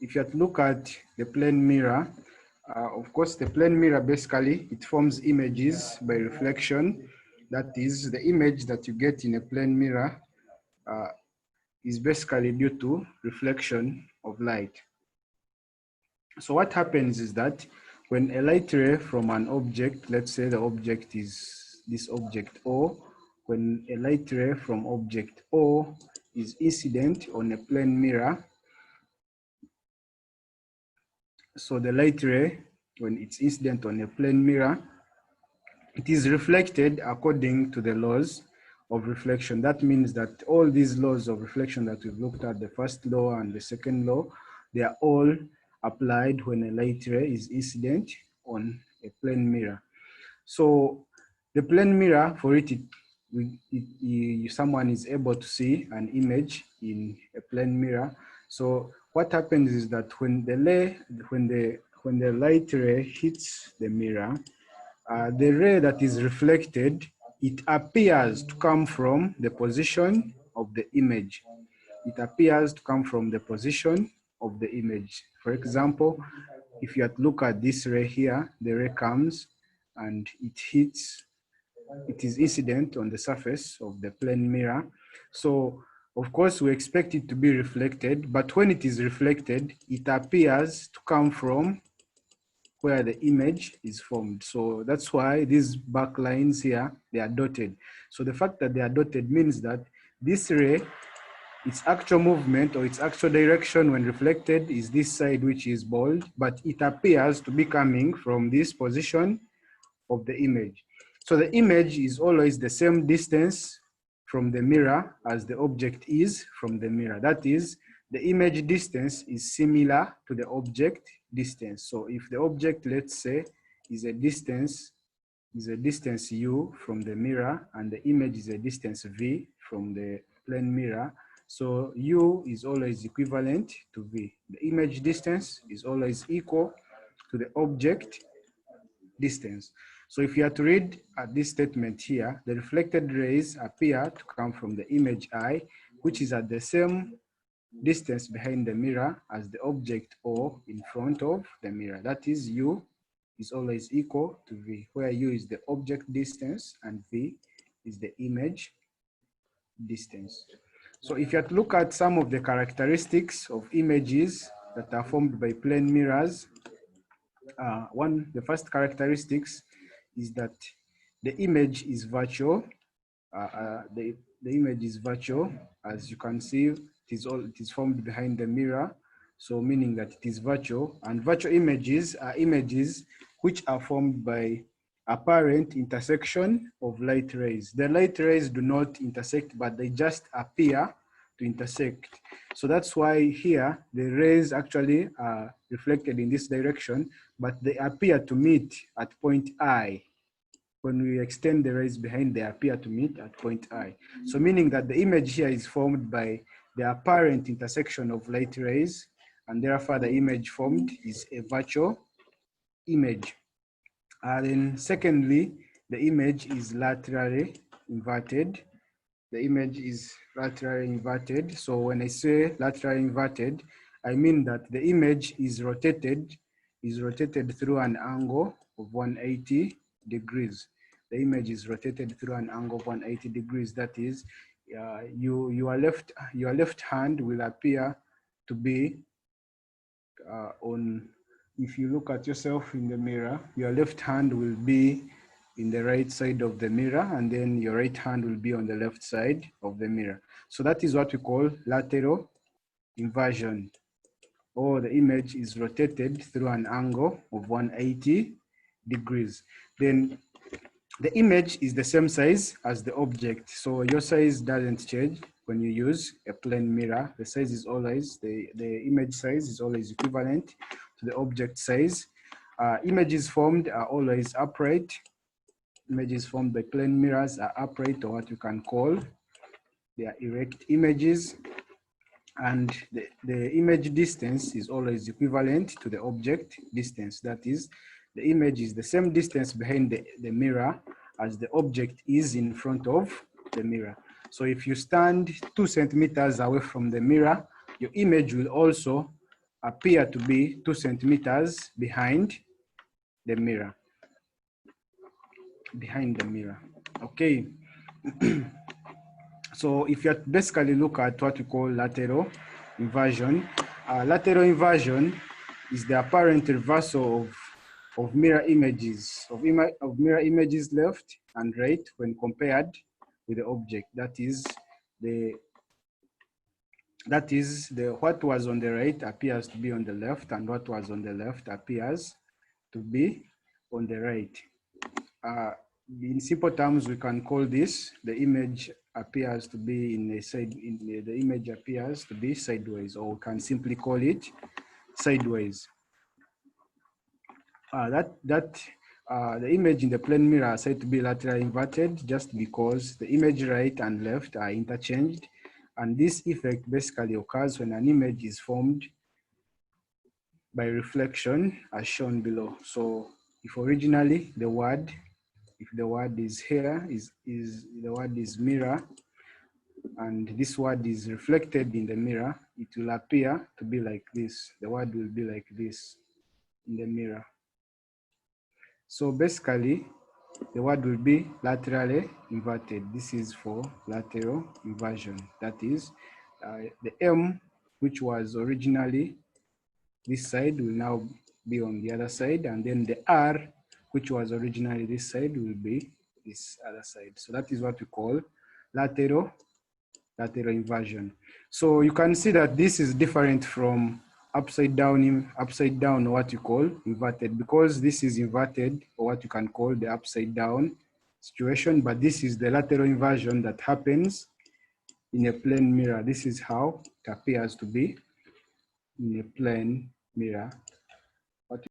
If you have to look at the plane mirror, of course, the plane mirror basically it forms images by reflection. That is, the image that you get in a plane mirror is basically due to reflection of light. So what happens is that when a light ray from an object, let's say the object is this object O, when a light ray from object O is incident on a plane mirror, so the light ray, when it's incident on a plane mirror, it is reflected according to the laws of reflection. That means that all these laws of reflection that we've looked at, the first law and the second law, they are all applied when a light ray is incident on a plane mirror. So the plane mirror, for it, someone is able to see an image in a plane mirror. So what happens is that when the light ray hits the mirror, the ray that is reflected, it appears to come from the position of the image. It appears to come from the position of the image. For example, if you look at this ray here, the ray comes and it hits, it is incident on the surface of the plane mirror. So of course we expect it to be reflected, but when it is reflected, it appears to come from where the image is formed. So that's why these back lines here, they are dotted. So the fact that they are dotted means that this ray, its actual movement or its actual direction when reflected is this side, which is bold, but it appears to be coming from this position of the image. So the image is always the same distance from the mirror as the object is from the mirror. That is, the image distance is similar to the object distance. So if the object, let's say, is a distance u from the mirror and the image is a distance v from the plane mirror, so u is always equivalent to v. The image distance is always equal to the object distance. So if you are to read this statement here, the reflected rays appear to come from the image I, which is at the same distance behind the mirror as the object O in front of the mirror. That is, U is always equal to V, where U is the object distance and V is the image distance. So if you have to look at some of the characteristics of images that are formed by plane mirrors, the first characteristics is that the image is virtual. The image is virtual. As you can see, it is formed behind the mirror. So meaning that it is virtual, and virtual images are images which are formed by apparent intersection of light rays. The light rays do not intersect, but they just appear to intersect. So that's why here the rays actually are reflected in this direction, but they appear to meet at point I. When we extend the rays behind, they appear to meet at point I. So meaning that the image here is formed by the apparent intersection of light rays, and therefore the image formed is a virtual image. Then secondly, the image is laterally inverted. The image is laterally inverted. So when I say laterally inverted, I mean that the image is rotated through an angle of 180 degrees. The image is rotated through an angle of 180 degrees. That is, your left hand will appear to be if you look at yourself in the mirror, your left hand will be in the right side of the mirror, and then your right hand will be on the left side of the mirror. So that is what we call lateral inversion, or the image is rotated through an angle of 180 degrees. Then the image is the same size as the object. So your size doesn't change when you use a plane mirror. The size is always, the image size is always equivalent to the object size. Images formed are always upright. Images formed by plane mirrors are upright, or what you can call, they are erect images. And the image distance is always equivalent to the object distance. That is, the image is the same distance behind the mirror as the object is in front of the mirror. So if you stand 2 centimeters away from the mirror, your image will also appear to be 2 centimeters behind the mirror. Okay. So if you basically look at what we call lateral inversion, lateral inversion is the apparent reversal of mirror images, of mirror images left and right when compared with the object. That is what was on the right appears to be on the left, and what was on the left appears to be on the right. In simple terms, we can call this the image appears to be the image appears to be sideways, or we can simply call it sideways. The image in the plane mirror are said to be laterally inverted just because the image right and left are interchanged, and this effect basically occurs when an image is formed by reflection as shown below. So if originally the word is here, the word is mirror, and this word is reflected in the mirror, it will appear to be like this. The word will be like this in the mirror. So basically, the word will be laterally inverted. This is for lateral inversion. That is, the M, which was originally this side, will now be on the other side, and then the R, which was originally this side, will be this other side. So that is what we call lateral inversion. So you can see that this is different from upside down, or what you call inverted, because this is inverted, or what you can call the upside down situation, but this is the lateral inversion that happens in a plane mirror. This is how it appears to be in a plane mirror